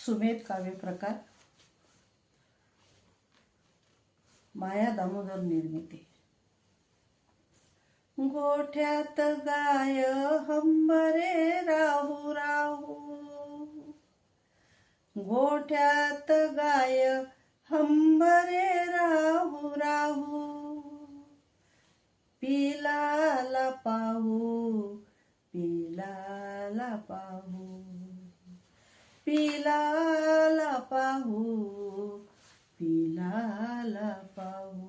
सुमेध काव्य प्रकार, माया दामोदर निर्मिती. गोठ्यात गाय हंबरे राहू राहू, गोठ्यात गाय हंबरे राहू राहू, पिलाला पाहू पिलाला पाहू, पिलाला पाहू पिलाला पाहू.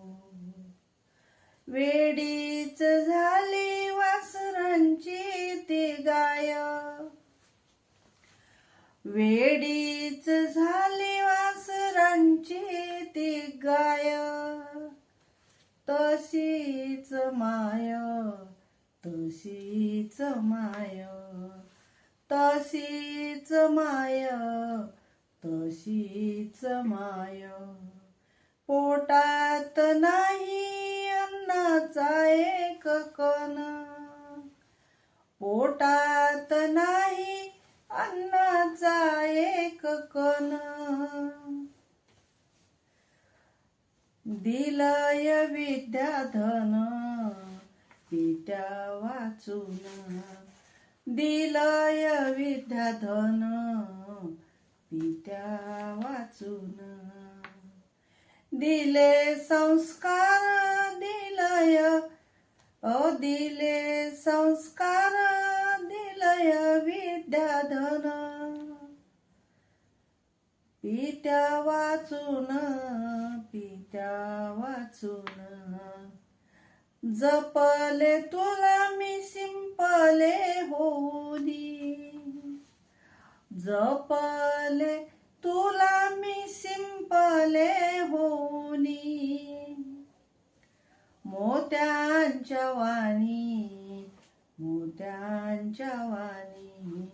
वेडीच झाली वासरांची ती गाय, वेडीच झाली वासरांची ती गाय, तशीच माय तशीच माय, तशीच माय तशीच माय. पोटात नाही अन्नाचा एक कण, पोटात नाही अन्नाचा एक कण. दिलय विद्याधन पित्या वाचून, दिलय विद्याधन पित्या वाचून. दिले संस्कार दिलय दिले संस्कार दिलय विद्याधन, पित्या वाचून पित्या वाचून. जपले तुला मी शिंपले होऊनी, जपले तुला मी शिंपले होऊनी. मोत्यांच्या वाणी मोत्यांच्या वाणी,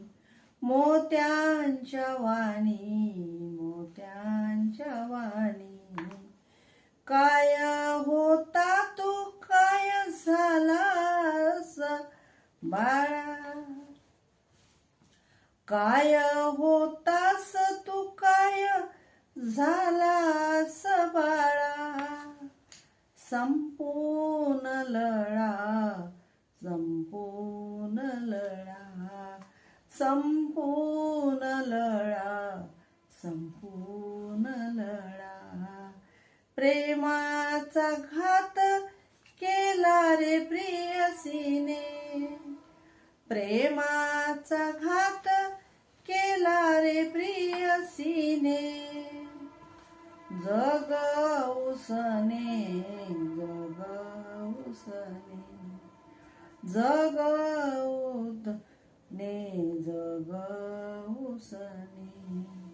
मोत्यांच्या वाणी मोत्यांच्या वाणी. काय होता तू काय झालास बाळा, काय होतास तू काय झालास बाळा. संपून लळा संपून लळा, संपून लळा संपून लळा. प्रेमाचा घात केला रे प्रियसीने, प्रेमाचा घात केला रे प्रियसीने. जग उसने जग उसने, जग उसने जग उसने.